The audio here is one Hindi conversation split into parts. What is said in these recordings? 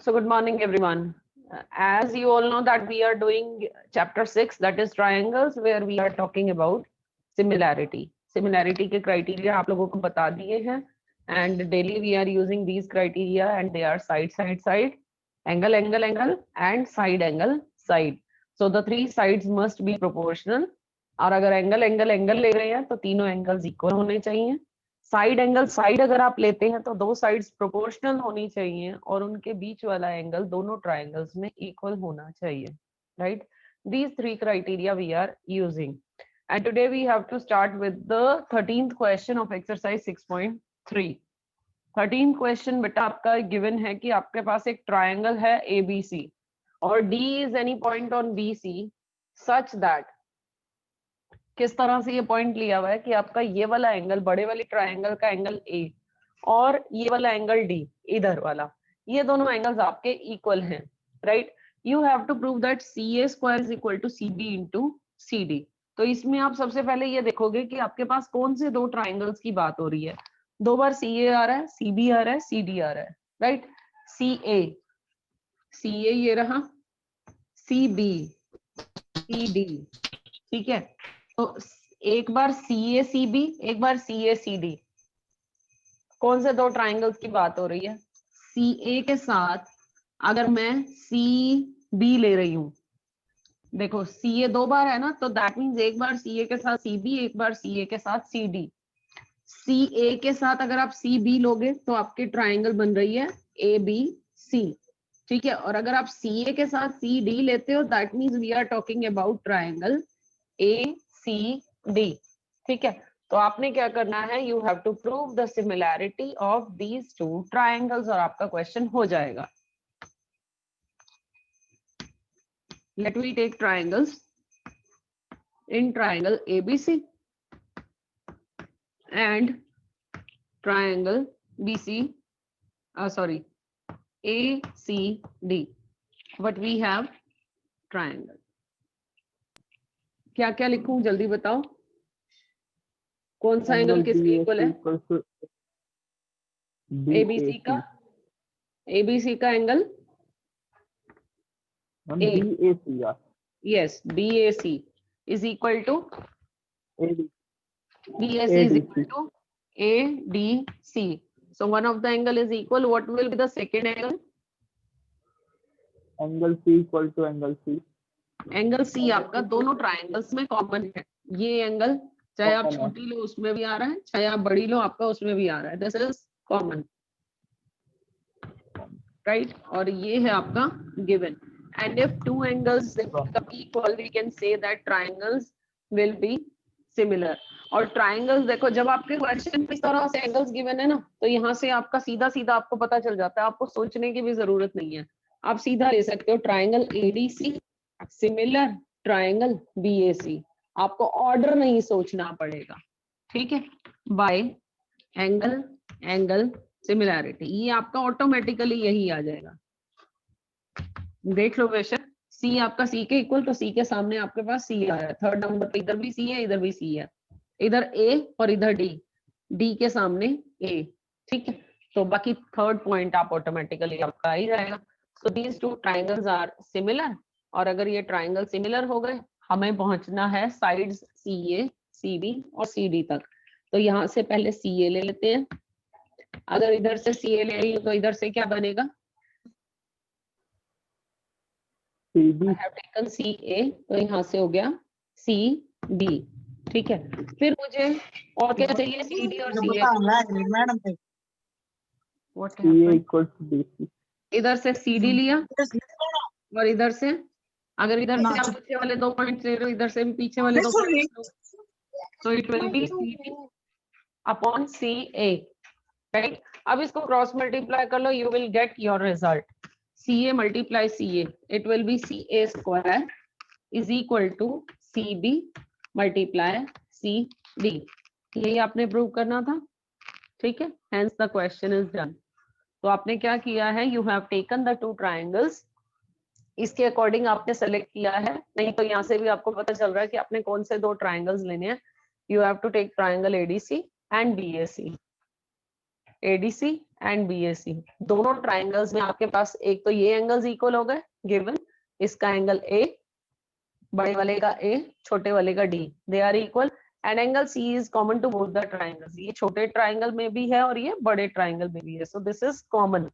So good morning, everyone. As you all know that we are doing chapter 6, that is triangles, where we are talking about similarity. Similarity के criteria आप लोगों को बता दिए हैं, and daily we are using these criteria, and they are side, side, side, angle, angle, angle, and side, angle, side. So the three sides must be proportional. और अगर एंगल एंगल एंगल ले रहे हैं तो तीनों एंगल्स इक्वल होने चाहिए. साइड एंगल साइड अगर आप लेते हैं तो दो साइड्स प्रोपोर्शनल होनी चाहिए और उनके बीच वाला एंगल दोनों ट्रायंगल्स में इक्वल होना चाहिए. Right, these three criteria we are using, and today we have to start with the 13th question of exercise 6.3. 13th question बेटा आपका गिवन है कि आपके पास एक ट्रायंगल है ABC और D is any point on BC such that, किस तरह से ये पॉइंट लिया हुआ है कि आपका ये वाला एंगल बड़े वाली ट्रायंगल का एंगल A और ये वाला एंगल D इधर वाला, ये दोनों एंगल्स आपके इक्वल हैं. Right, you have to prove that CA square is equal to CB into CD. तो इसमें आप सबसे पहले ये देखोगे कि आपके पास कौन से दो ट्राइंगल्स की बात हो रही है. दो बार CA आ रहा है, CB आ रहा है, CD आ रहा है. राइट, CA ये रहा, CB CD. ठीक है, तो एक बार CA CB, एक बार CA CD. कौन से दो ट्राइंगल्स की बात हो रही है? CA के साथ अगर मैं CB ले रही हूं, देखो CA दो बार है ना, तो दैट मींस एक बार CA के साथ CB, एक बार CA के साथ CD. CA के साथ अगर आप CB लोगे तो आपकी ट्राइंगल बन रही है ABC. ठीक है, और अगर आप CA के साथ CD लेते हो that means we are talking about triangle ACD. ठीक है, तो आपने क्या करना है, you have to prove the similarity of these two triangles और आपका क्वेश्चन हो जाएगा. Let me take triangles. In triangle ABC and triangle BC, sorry, ACD, but we have triangle. क्या क्या लिखूं जल्दी बताओ, कौन सा एंगल किसके इक्वल है? ABC का angle BAC. yes, BAC is equal to BAC is equal to ADC. So one of the angle is equal. What will be the second angle? Angle C equal to angle C. Angle C आपका दोनों ट्राइंगल्स में कॉमन है. ये एंगल चाहे आप छोटी लो उसमें भी आ रहा है, चाहे आप बड़ी लो आपका उसमें भी आ रहा है. This is common. राइट, और ये है आपका given. And if two angles become equal we can say that triangles will be similar. और ट्राइंगल्स देखो, जब आपके क्वेश्चन में इस तरह से एंगल्स गिवन है ना, तो यहाँ से आपका सीधा सीधा आपको पता चल जाता है, आपको सोचने की भी जरूरत नहीं है. आप सीधा ले सकते हो triangle ADC similar triangle BAC. आपको ऑर्डर नहीं सोचना पड़ेगा. ठीक है, बाय एंगल एंगल सिमिलैरिटी, ये आपका ऑटोमेटिकली यही आ जाएगा. देख लो बेशक, C आपका C के इक्वल, तो C के सामने आपके पास C आ रहा है. थर्ड नंबर पे इधर भी C है, इधर भी C है, इधर A और इधर D के सामने A. ठीक है, तो बाकी थर्ड पॉइंट आप ऑटोमेटिकली आपका आ ही जाएगा. So these two triangles are similar. और अगर ये ट्राइंगल सिमिलर हो गए, हमें पहुंचना है साइड्स CA CB और CD तक. तो यहाँ से पहले CA ले लेते हैं. अगर इधर से CA ले रही हूँ तो इधर से क्या बनेगा? CB. I have taken CA, तो यहाँ से हो गया CB. ठीक है, फिर मुझे और क्या चाहिए? CD और CA. What CA equals to BC. इधर से CD लिया और इधर से, अगर इधर से आप पीछे वाले दो पॉइंट्स ले रहे हो, इधर से भी पीछे वाले दो पॉइंट्स, तो it will be CB upon CA. Right, अब इसको क्रॉस मल्टीप्लाई कर लो, you will get your result. CA multiply CA, it will be CA square is equal to CB multiply CD. यही आपने प्रूव करना था. ठीक है, hence the question is done. तो आपने क्या किया है, you have taken the two triangles, इसके अकॉर्डिंग आपने सेलेक्ट किया है. नहीं तो यहाँ से भी आपको पता चल रहा है कि आपने कौन से दो ट्राइंगल्स लेने हैं. You have to take triangle ADC and BAC. ADC and BAC, दोनों ट्राइंगल्स में आपके पास एक तो ये एंगल्स इक्वल हो गए गिवन, इसका एंगल A, बड़े वाले का A, छोटे वाले का D, they are equal, and angle C is common to both the triangles, ये छोटे ट्राइंगल में भी है और ये बड़े ट्राइंगल में भी है, सो दिस इज कॉमन।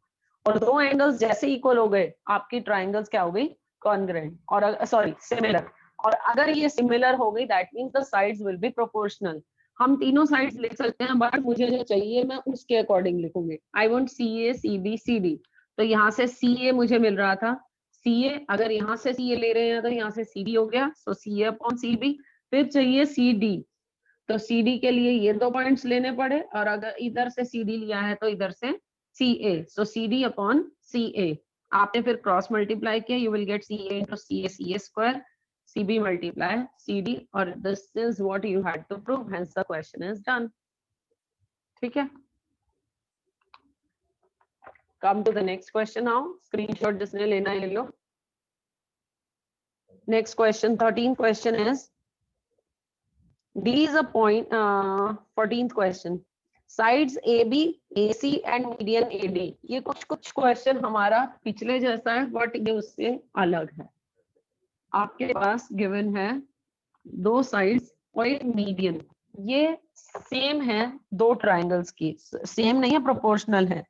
और दो एंगल्स जैसे इक्वल हो गए आपकी ट्राइंगल्स क्या हो गई, कॉन्ग्रुएंट, और सॉरी सिमिलर, और अगर ये सिमिलर हो गई that means the sides will be proportional. हम तीनों साइड्स लिख सकते हैं बट मुझे जो चाहिए मैं उसके अकॉर्डिंग लिखूंगी। I want CA CB CD, तो यहाँ से CA मुझे मिल रहा था, CA अगर यहाँ से CA ले रहे हैं तो यहाँ से CD हो गया, सो CA अपॉन CB। फिर चाहिए CD, तो CD के लिए ये दो पॉइंट्स लेने पड़े, और अगर इधर से CD लिया है तो इधर से CA, so CD upon CA। आपने फिर क्रॉस मल्टीप्लाई किया, you will get CA into CA, CA square, CB multiply CD, और this is what you had to prove, hence the question is done. ठीक है, come to the next question now, screenshot जिसने लेना है ले लो। Next question 13th question is D is a point, 14th question. Sides AB, AC and median AD. ये कुछ क्वेश्चन हमारा पिछले जैसा है बट ये उससे अलग है। आपके पास गिवन है दो साइड्स और एक मीडियन, ये सेम है दो ट्राइंगल्स की, सेम नहीं है, प्रोपोर्शनल है।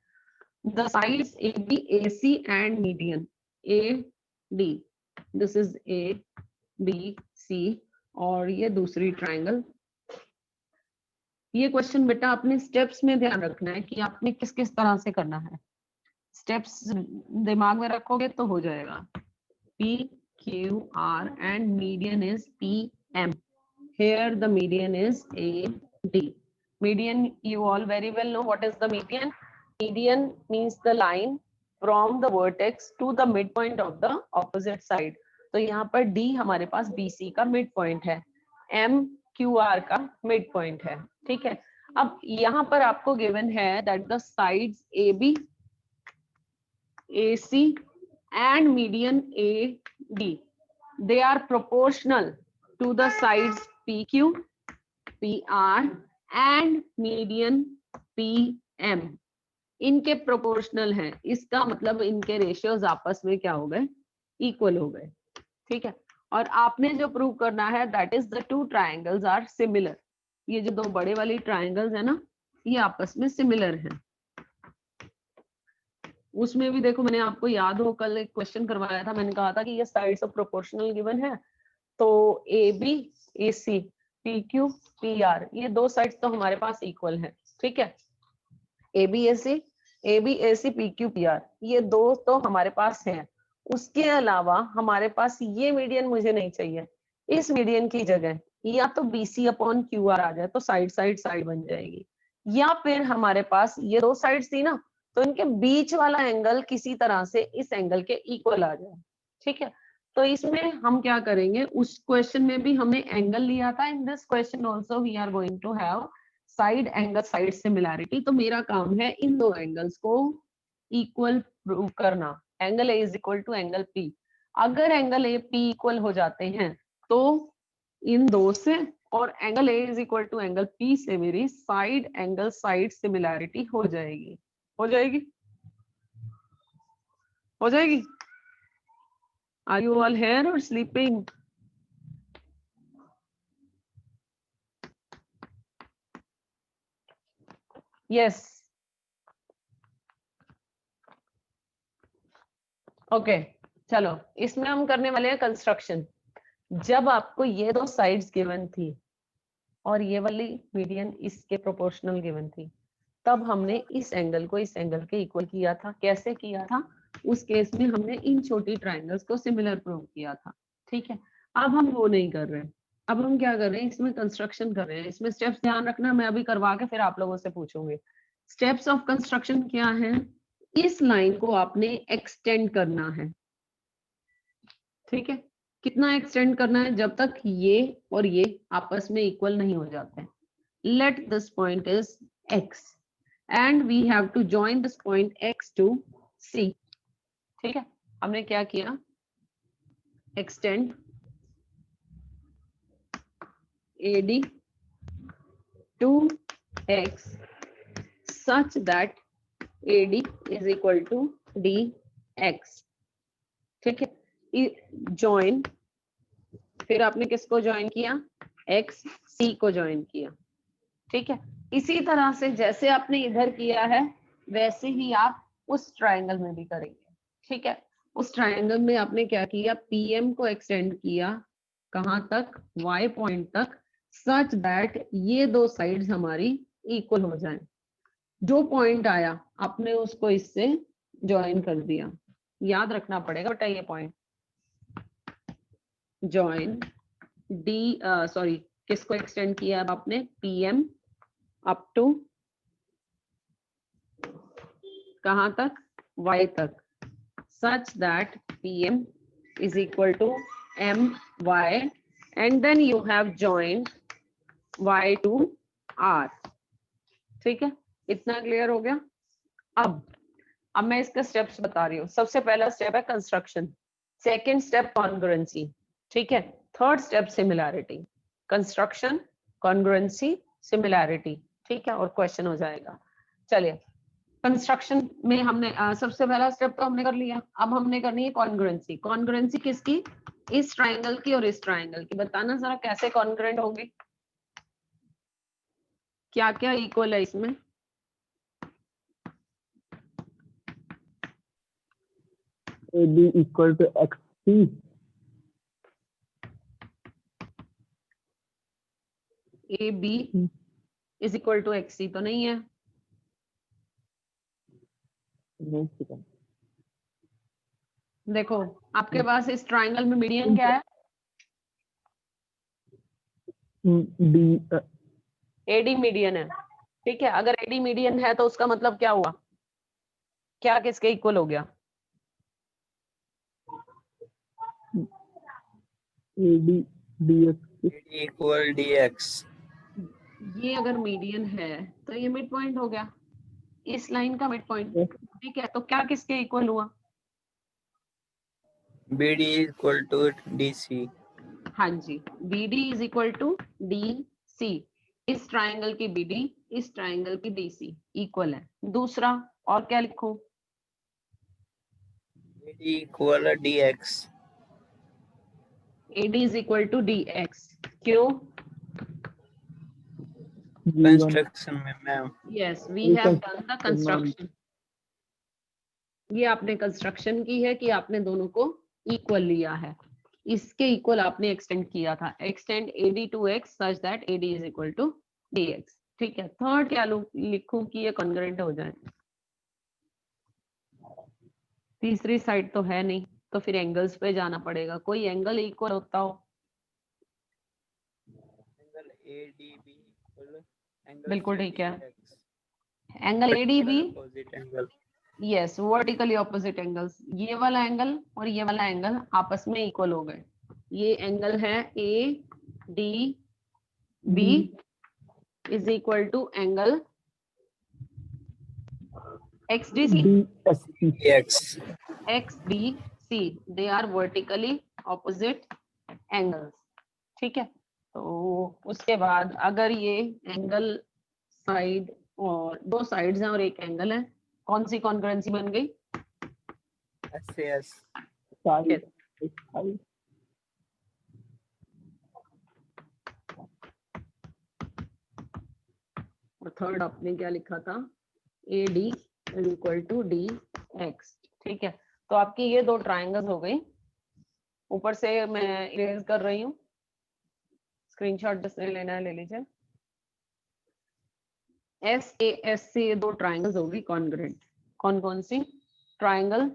The sides AB, AC and median AD. This is ABC और ये दूसरी ट्राइंगल। ये क्वेश्चन बेटा अपने स्टेप्स में ध्यान रखना है कि आपने किस किस तरह से करना है, स्टेप्स दिमाग में रखोगे तो हो जाएगा। PQR and median is PM. Here the median is AD. Median, you all very well know what is the median. Median means the line from the vertex to the midpoint of the opposite side. तो यहाँ पर D हमारे पास BC का मिड पॉइंट है, M QR का मिड पॉइंट है। ठीक है, अब यहाँ पर आपको गिवन है that the sides AB, AC and median AD, they are proportional to the sides PQ, PR and median PM. इनके प्रोपोर्शनल हैं, इसका मतलब इनके रेशियोज आपस में क्या हो गए, इक्वल हो गए। ठीक है, और आपने जो प्रूव करना है that is the two triangles are similar. ये जो दो बड़े वाली ट्राइंगल्स है ना, ये आपस में सिमिलर हैं। उसमें भी देखो मैंने आपको याद हो कल एक क्वेश्चन करवाया था, मैंने कहा था कि ये साइड्स ऑफ प्रोपोर्शनल गिवन है, तो AB, AC, PQ, PR ये दो साइड्स तो हमारे पास इक्वल है। ठीक है, AB AC PQ PR ये दो तो हमारे पास हैं। उसके अलावा हमारे पास ये मीडियन मुझे नहीं चाहिए, इस मीडियन की जगह या तो BC अपॉन QR आ जाए तो साइड साइड साइड बन जाएगी, या फिर हमारे पास ये दो साइड्स थी ना, तो इनके बीच वाला एंगल किसी तरह से इस एंगल के इक्वल आ जाए। ठीक है, तो इसमें हम क्या करेंगे, उस क्वेश्चन में भी हमने एंगल लिया था, in this question also we are going to have side angle side similarity. तो मेरा काम है इन दो एंगल्स को इक्वल प्रूव करना, angle A is equal to angle P। अगर एंगल A P इक्वल हो जाते हैं तो इन दो से और angle A is equal to angle P से मेरी साइड एंगल साइड सिमिलैरिटी हो जाएगी, हो जाएगी, हो जाएगी। Are you all here or sleeping? Yes. Okay. चलो इसमें हम करने वाले हैं कंस्ट्रक्शन। जब आपको ये दो साइड्स गिवन थी और ये वाली मीडियन इसके प्रोपोर्शनल गिवन थी, तब हमने इस एंगल को इस एंगल के इक्वल किया था। कैसे किया था, उस केस में हमने इन छोटी ट्राइंगल्स को सिमिलर प्रूव किया था। ठीक है, अब हम वो नहीं कर रहे हैं, अब हम क्या कर रहे हैं, इसमें कंस्ट्रक्शन कर रहे हैं। इसमें स्टेप्स ध्यान रखना, मैं अभी करवा के फिर आप लोगों से पूछूंगी। स्टेप्स ऑफ कंस्ट्रक्शन क्या है, इस लाइन को आपने एक्सटेंड करना है। ठीक है, कितना एक्सटेंड करना है, जब तक ये और ये आपस में इक्वल नहीं हो जाते। Let this point is x and we have to join this point x to C। ठीक है, हमने क्या किया, extend AD to x, such that AD is equal to DX। ठीक है, ज्वाइन, फिर आपने किसको ज्वाइन किया, XC को ज्वाइन किया। ठीक है, इसी तरह से जैसे आपने इधर किया है वैसे ही आप उस ट्रायंगल में भी करेंगे। ठीक है, उस ट्रायंगल में आपने क्या किया, PM को एक्सटेंड किया कहां तक, Y पॉइंट तक, सच दैट ये दो साइड्स हमारी इक्वल हो जाएं। जो पॉइंट आया आपने उसको इससे ज्वाइन कर दिया, याद रखना पड़ेगा बेटा ये पॉइंट। ज्वाइन किसको एक्सटेंड किया अब आपने, PM अप टू कहां तक, Y तक, such that PM is equal to MY and then you have joined Y to R। ठीक है, इतना क्लियर हो गया। अब मैं इसका स्टेप्स बता रही हूँ। सबसे पहला स्टेप है कंस्ट्रक्शन, सेकंड स्टेप कॉन्ग्रुएंसी, ठीक है, third step similarity. Construction, congruency, similarity, ठीक है, और क्वेश्चन हो जाएगा। चलिए, कंस्ट्रक्शन में हमने सबसे पहला स्टेप तो हमने कर लिया, अब हमने करनी है कॉन्ग्रुएंसी। कॉन्ग्रुएंसी किसकी, इस ट्रायंगल की और इस ट्रायंगल की। बताना जरा कैसे कॉन्ग्रुएंट होगी, क्या क्या इक्वल है इसमें। AB equal to XC, AB is equal to XC तो नहीं है, नहीं सेकंड, देखो आपके पास इस ट्रायंगल में मीडियन क्या है, D AD मीडियन है। ठीक है, अगर AD मीडियन है तो उसका मतलब क्या हुआ, क्या किसके इक्वल हो गया, AD DX इक्वल DX। ये अगर मीडियन है तो ये मिड पॉइंट हो गया, इस लाइन का मिड पॉइंट। ठीक है, तो क्या किसके इक्वल हुआ, BD इक्वल टू DC। हाँ जी, BD is equal to DC। इस ट्रायंगल की BD इस ट्रायंगल की DC इक्वल है। दूसरा और क्या लिखूं, AD equal DX। AD is equal to DX। क्यों, कंस्ट्रक्शन में ma'am. Yes we have done the construction. ये आपने कंस्ट्रक्शन की है कि आपने दोनों को इक्वल लिया है, इसके इक्वल आपने एक्सटेंड किया था, extend AD to X such that AD is equal to DX। ठीक है, थर्ड क्या लिखूं कि ये कॉन्ग्रुएंट हो जाए, तीसरी साइड तो है नहीं तो फिर एंगल्स पे जाना पड़ेगा, कोई एंगल इक्वल होता हो। एंगल ADB इक्वल एंगल बिल्कुल ठीक है, CDX। Angle ADB, opposite angle. Yes vertically opposite angles, ये वाला एंगल और ये वाला एंगल आपस में इक्वल हो गए। ये एंगल है ADB is equal to angle XDC, XDC, they are vertically opposite angles. ठीक है, तो उसके बाद अगर ये एंगल साइड और दो साइड्स हैं और एक एंगल है, कौन सी कॉन्ग्रुएंसी बन गई, SAS। साइड, और थर्ड आपने क्या लिखा था, AD is equal to DX। ठीक है, तो आपकी ये दो ट्रायंगल्स हो गई। ऊपर से मैं इरेज कर रही हूँ, स्क्रीनशॉट जिसने लेना है ले लीजिए। SAS से ये दो ट्रायंगल्स होगी कॉन्ग्रुएंट। कौन कौन सी, ट्रायंगल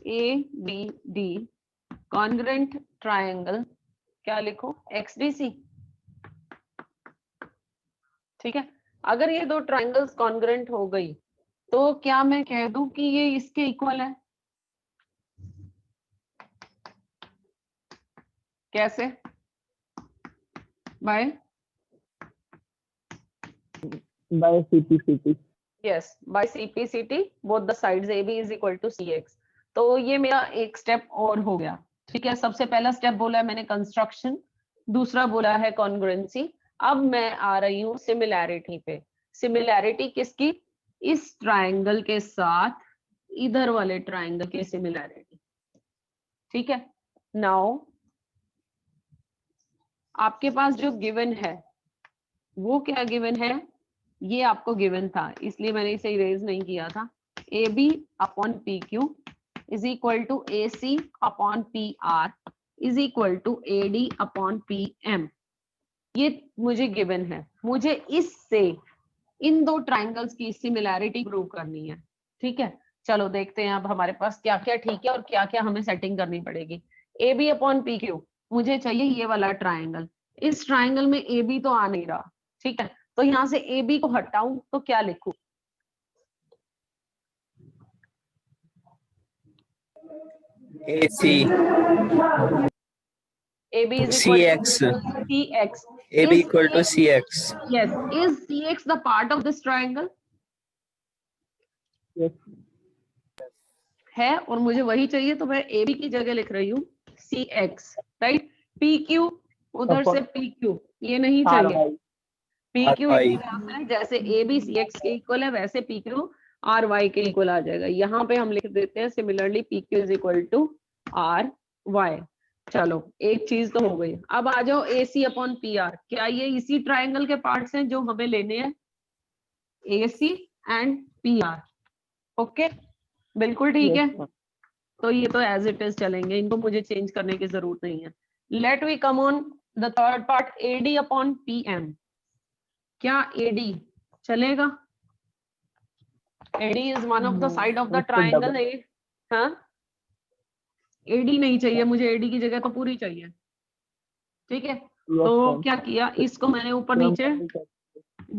ABD कॉन्ग्रुएंट ट्रायंगल, क्या लिखो, XDC। ठीक है, अगर ये दो ट्रायंगल्स कॉन्ग्रुएंट हो गई तो क्या मैं कह दूं कि ये इसके इक्वल है, कैसे, by CPCT, yes by CPCT, both the sides AB is equal to CX। तो ये मेरा एक स्टेप और हो गया। ठीक है, सबसे पहला स्टेप बोला है मैंने कंस्ट्रक्शन, दूसरा बोला है कॉन्ग्रुएंसी। अब मैं आ रही हूँ सिमिलैरिटी पे। सिमिलैरिटी किसकी? इस ट्रायंगल के साथ इधर वाले ट्रायंगल की सिमिलैरिटी। ठीक है, नाउ आपके पास जो गिवन है वो क्या गिवन है? ये आपको गिवन था, इसलिए मैंने इसे इरेज नहीं किया था। A B upon P Q is equal to A C upon P R is equal to A D upon P M. ये मुझे गिवन है, मुझे इससे इन दो ट्राइंगल्स की सिमिलैरिटी प्रूव करनी है। ठीक है, चलो देखते हैं अब हमारे पास क्या क्या ठीक है और क्या क्या हमें सेटिंग करनी पड़ेगी। A B upon P Q, मुझे चाहिए ये वाला ट्राइंगल। इस ट्राइंगल में ए बी तो आ नहीं रहा। ठीक है, तो यहाँ से ए बी को हटाऊं तो क्या लिखूं? AC A B is CX C X. AB equal to CX. Yes, is CX the part of this triangle? Yes. है, और मुझे वही चाहिए, तो मैं AB की जगह लिख रही हूँ CX, राइट। PQ उधर से PQ, ये नहीं चाहिए। RY. PQ RY. इस तरह से, जैसे AB CX के इक्वल है वैसे PQ RY के इक्वल आ जाएगा। यहाँ पे हम लिख देते हैं similarly PQ is equal to RY। चलो एक चीज तो हो गई। अब आ जाओ AC अपॉन PR, क्या ये इसी ट्राइंगल के पार्ट्स हैं जो हमें लेने हैं? AC and PR। ओके, बिल्कुल ठीक Yes, है। ma'am. तो ये तो एज इट इज चलेंगे, इनको मुझे चेंज करने की जरूरत नहीं है। Let we come on the third part, AD upon PM। क्या AD चलेगा? AD is one of the side of the उसको ट्राइंगल। double. हाँ, AD नहीं चाहिए मुझे, AD की जगह तो पूरी चाहिए। ठीक है, Yes, तो ma'am. क्या किया, इसको मैंने ऊपर तो हम नीचे double कर-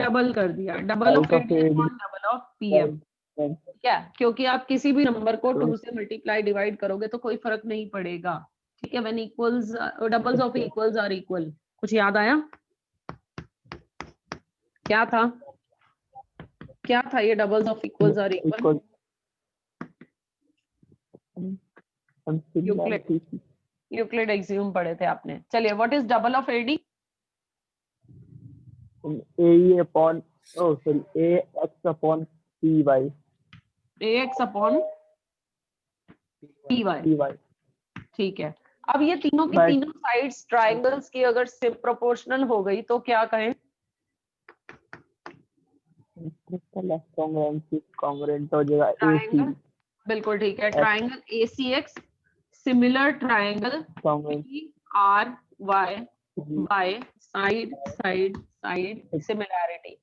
डबल कर दिया। Double of Right of AD AD. Upon double of PM। Right. Right. ठीक है, क्योंकि आप किसी भी नंबर को तो 2 से मल्टीप्लाई डिवाइड करोगे तो कोई फर्क नहीं पड़ेगा। ठीक है, when equals doubles of equals are equal. कुछ याद आया? क्या था, क्या था ये doubles of equals are equal? Equal. हम यूक्लिड, similarity. यूक्लिड एक्सियम पढ़े थे आपने। चलिए, what is double of AD? AE upon, oh sorry, AX upon PY. AX upon PY। PY. ठीक है, अब ये तीनों की But तीनों साइड्स ट्राइंगल्स की अगर प्रोपोर्शनल हो गई तो क्या कहें? congruent हो जाएगा ट्राइंगल, AC. बिल्कुल ठीक है। Triangle ACX similar triangle Congruent. PRY by side side side similarity.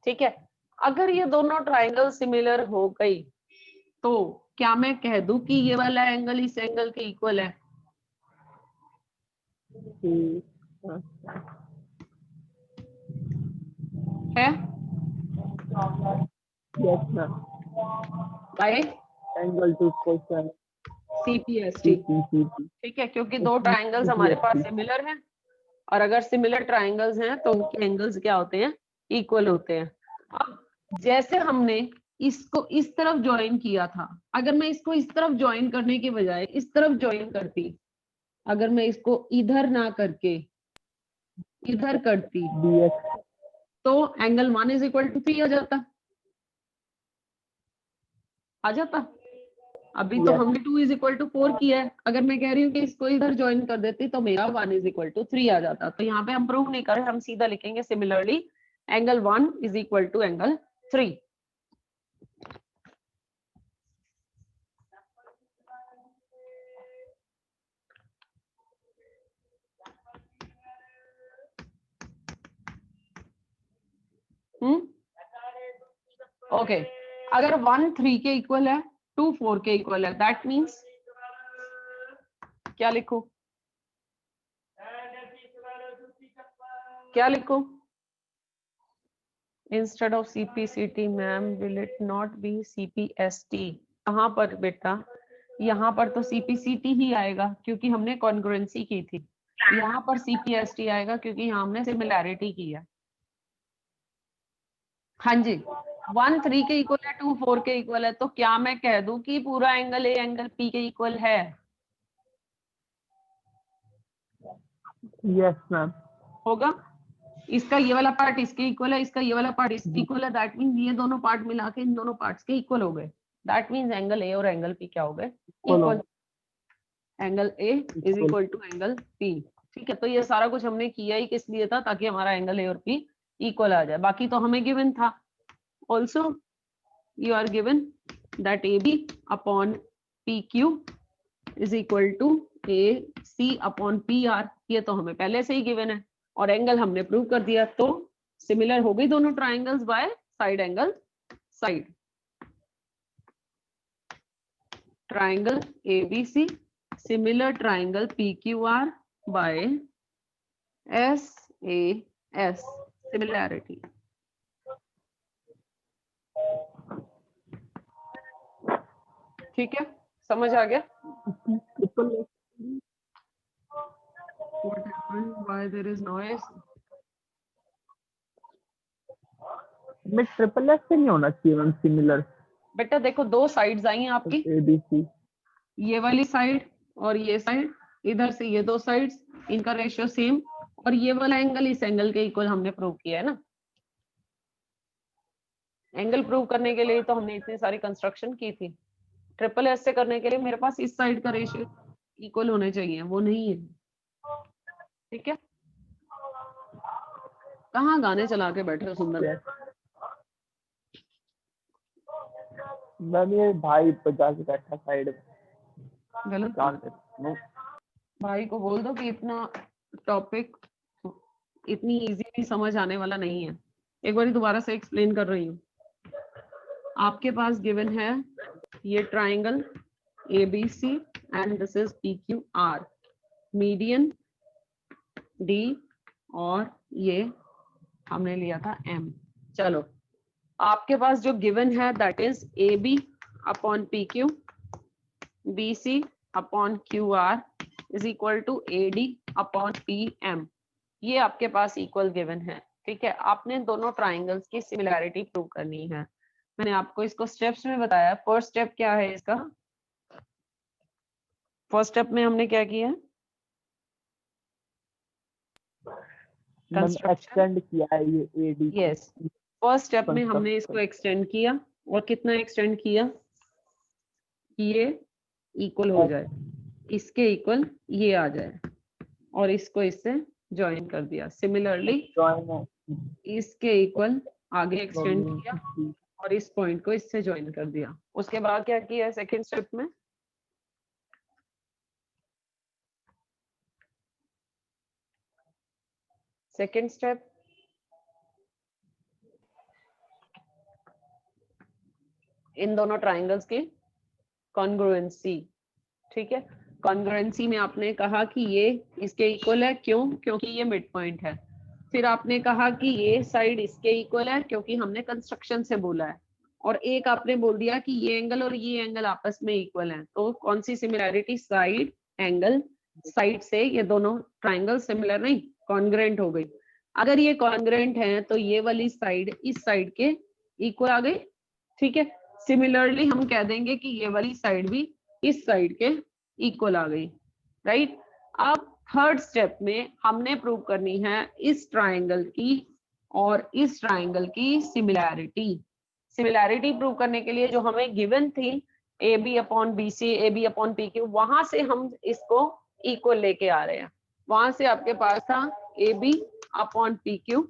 ठीक है, अगर ये दोनों ट्राइंगल सिमिलर हो गई तो क्या मैं कह दूं कि ये वाला एंगल इस एंगल के इक्वल है? है Yes, ma'am. By Angle to question CPST। CPCT. ठीक है, क्योंकि दो ट्राइंगल्स हमारे पास सिमिलर हैं, और अगर सिमिलर ट्राइंगल्स हैं तो उनके एंगल्स क्या होते हैं? इक्वल होते हैं। अब जैसे हमने इसको इस तरफ ज्वाइन किया था, अगर मैं इसको इस तरफ ज्वाइन करने के बजाय इस तरफ ज्वाइन करती, अगर मैं इसको इधर ना करके इधर करती, DX. तो एंगल 1 इज इक्वल टू 3 आ जाता। अभी तो Yes. हमने 2 इज इक्वल टू 4 किया है, अगर मैं कह रही हूँ कि इसको इधर ज्वाइन कर देती तो मेरा 1 इज इक्वल टू 3 आ जाता। तो यहाँ पे हम प्रूव नहीं कर रहे, हम सीधा लिखेंगे similarly angle 1 is equal to angle 3। Okay, अगर 1 3 के इक्वल है, 2 4 के इक्वल है, दैट मीन्स क्या लिखूं? क्या लिखूं? Instead of CPCT ma'am will it not be CPST? कहाँ पर बेटा? यहाँ पर तो CPCT ही आएगा क्योंकि हमने कॉन्ग्रुएंसी की थी। यहाँ पर CPST आएगा क्योंकि यहाँ हमने सिमिलैरिटी की है। हाँ जी, 1 3 के इक्वल है, 2 4 के इक्वल है, तो क्या मैं कह दूं कि पूरा एंगल A एंगल P के इक्वल है? Yes, ma'am. होगा। इसका ये वाला पार्ट इसके इक्वल है, इसका ये वाला पार्ट इसके इक्वल है, दैट मीन ये दोनों पार्ट मिला के इन दोनों पार्ट्स के इक्वल हो गए। दैट मीन्स एंगल ए और एंगल पी क्या हो गए? Equal. Angle A is equal to angle P. ठीक है, तो ये सारा कुछ हमने किया ही किस लिए था? ताकि हमारा एंगल ए और पी इक्वल आ जाए। बाकी तो हमें गिवन था। Also you are given that A B upon P Q is equal to A C upon P R. ये तो हमें पहले से ही गिवन है और एंगल हमने प्रूव कर दिया। तो सिमिलर हो गई दोनों triangles by side angle side. Triangle ABC similar triangle PQR by SAS similarity। ठीक है, समझ आ गया? What happened? Why there is noise? में ट्रिपल एस से नहीं होना चाहिए मैम सिमिलर? बेटा देखो, दो साइड्स आई हैं आपकी, ABC ये वाली साइड और ये साइड, इधर से ये दो साइड्स, इनका रेशियो सेम, और ये वाला एंगल इस एंगल के इक्वल हमने प्रूव किया है ना। एंगल प्रूव करने के लिए तो हमने इतनी सारी कंस्ट्रक्शन की थी। ट्रिपल एस से करने के लिए मेरे पास इस साइड का रेशियो इक्वल होने चाहिए, वो नहीं है। ठीक है, कहाँ गाने चला के बैठे हो सुंदर? मैम ये भाई बजा के बैठा साइड में। गलत। भाई को बोल दो कि इतना टॉपिक इतनी इजीली समझ आने वाला नहीं है। एक बार दोबारा से एक्सप्लेन कर रही हूँ। आपके पास गिवन है ये triangle ABC and this is PQR, median D और ये हमने लिया था M। चलो, आपके पास जो गिवन है that is AB upon PQ, BC upon QR is equal to AD upon PM। ये आपके पास इक्वल गिवन है। ठीक है, आपने दोनों ट्राइंगल्स की सिमिलैरिटी प्रूव करनी है। मैंने आपको इसको स्टेप्स में बताया। फर्स्ट स्टेप क्या है इसका? फर्स्ट स्टेप में हमने क्या किया? एक्सटेंड किया है ये AD। यस, फर्स्ट स्टेप में हमने इसको एक्सटेंड किया। और कितना एक्सटेंड किया? ये इक्वल हो जाए, इसके इक्वल ये आ जाए, और इसको इससे ज्वाइन कर दिया। सिमिलरली इसके इक्वल आगे एक्सटेंड किया और इस पॉइंट को इससे ज्वाइन कर दिया। उसके बाद क्या किया सेकंड स्टेप में? सेकंड स्टेप इन दोनों ट्राइंगल्स की कॉन्ग्रुएंसी। ठीक है, कॉन्ग्रुएंसी में आपने कहा कि ये इसके इक्वल है। क्यों? क्योंकि ये मिड पॉइंट है। फिर आपने कहा कि ये साइड इसके इक्वल है क्योंकि हमने कंस्ट्रक्शन से बोला है। और एक आपने बोल दिया कि ये एंगल और ये एंगल आपस में इक्वल हैं। तो कौन सी सिमिलैरिटी? साइड एंगल साइड से ये दोनों ट्राइंगल सिमिलर नहीं, कॉन्ग्रुएंट हो गई। अगर ये कॉन्ग्रुएंट है तो ये वाली साइड इस साइड के इक्वल आ गई। ठीक है, सिमिलरली हम कह देंगे कि ये वाली साइड भी इस साइड के इक्वल आ गई। राइट, अब थर्ड स्टेप में हमने प्रूव करनी है इस ट्राइंगल की और इस ट्राइंगल की सिमिलैरिटी। सिमिलैरिटी प्रूव करने के लिए जो हमें गिवन थी AB upon BC, AB upon PQ, वहां से हम इसको इक्वल लेके आ रहे हैं। वहां से आपके पास था AB upon PQ,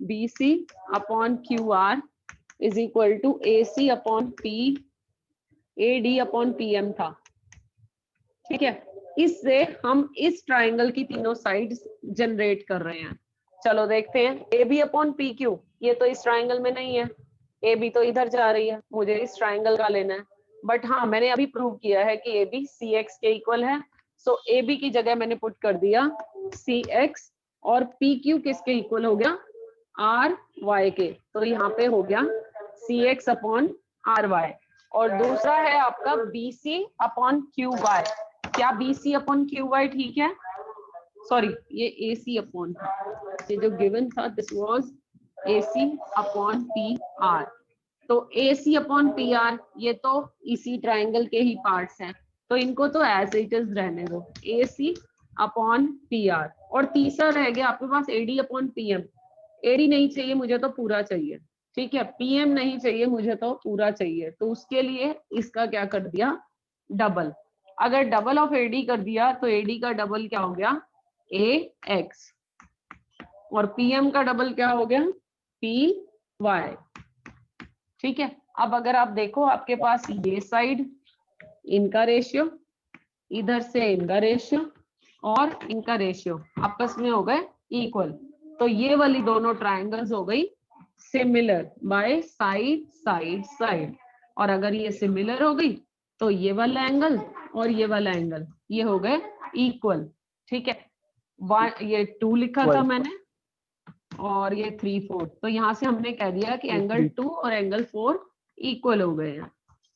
BC upon QR is equal to AC upon P, AD upon PM था। ठीक है, इससे हम इस ट्राइंगल की तीनों साइड्स जनरेट कर रहे हैं। चलो देखते हैं। AB अपॉन PQ, ये तो इस ट्राइंगल में नहीं है, AB तो इधर जा रही है, मुझे इस ट्राइंगल का लेना है। बट हाँ, मैंने अभी प्रूव किया है कि AB CX के इक्वल है। सो AB की जगह मैंने पुट कर दिया CX, और PQ किसके इक्वल हो गया? RY के। तो यहाँ पे हो गया CX अपॉन RY। और दूसरा है आपका BC अपॉन QY। क्या BC अपॉन QY ठीक है? सॉरी, ये AC अपॉन, ये जो गिवन था this was AC upon PR। तो AC अपॉन PR ये तो इसी ट्राइंगल के ही पार्ट्स हैं, तो इनको तो एज इट इज रहने दो, AC अपॉन PR। और तीसरा रह गया आपके पास AD अपॉन PM। एडी नहीं चाहिए, मुझे तो पूरा चाहिए, ठीक है। पीएम नहीं चाहिए, मुझे तो पूरा चाहिए, तो उसके लिए इसका क्या कर दिया, डबल। अगर डबल ऑफ एडी कर दिया तो एडी का डबल क्या हो गया, ए एक्स, और पीएम का डबल क्या हो गया, पी वाई, ठीक है। अब अगर आप देखो आपके पास ये साइड इनका रेशियो, इधर से इनका रेशियो और इनका रेशियो आपस में हो गए इक्वल, तो ये वाली दोनों ट्रायंगल्स हो गई similar by side side side. और अगर ये सिमिलर हो गई तो ये वाला एंगल और ये वाला एंगल ये हो गए इक्वल, ठीक है। ये 2 लिखा था मैंने और ये 3 4, तो यहाँ से हमने कह दिया कि एंगल 2 और एंगल 4 इक्वल हो गए हैं,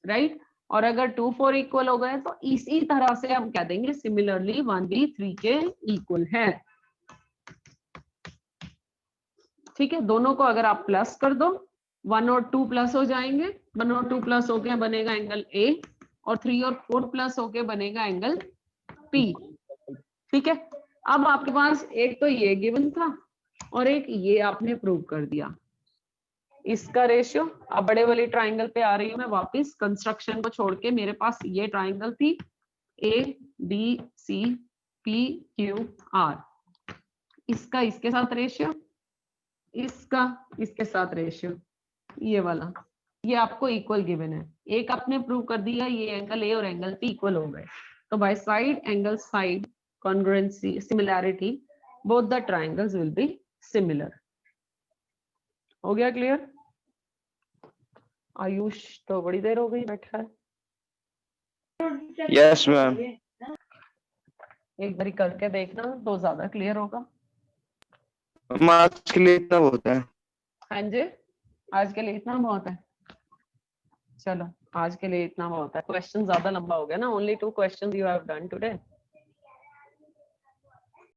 राइट। और अगर 2 4 इक्वल हो गए तो इसी तरह से हम कह देंगे सिमिलरली 1 भी 3 के इक्वल है, ठीक है। दोनों को अगर आप प्लस कर दो 1 और 2 प्लस हो जाएंगे, 1 और 2 प्लस होके बनेगा एंगल ए, और 3 और 4 प्लस होके बनेगा एंगल पी, ठीक है। अब आपके पास एक तो ये गिवन था और एक ये आपने प्रूव कर दिया, इसका रेशियो। अब बड़े वाली ट्राइंगल पे आ रही हूँ मैं वापस, कंस्ट्रक्शन को छोड़ के मेरे पास ये ट्राइंगल थी A B C P Q R, इसका इसके साथ रेशियो, इसका इसके साथ रेशियो, ये वाला, ये आपको इक्वल गिवन है। एक आपने प्रूव कर दिया ये एंगल ए और एंगल पी इक्वल हो गए, तो by side angle side congruency similarity both the triangles will be similar. हो गया क्लियर? आयुष तो बड़ी देर हो गई बैठा है, Yes, ma'am. एक बारी करके देखना तो ज्यादा क्लियर होगा। आज के लिए इतना बहुत है। हाँ जी, आज के लिए इतना बहुत है, चलो आज के लिए इतना बहुत है। क्वेश्चन ज्यादा लंबा हो गया ना, only 2 question you have done today.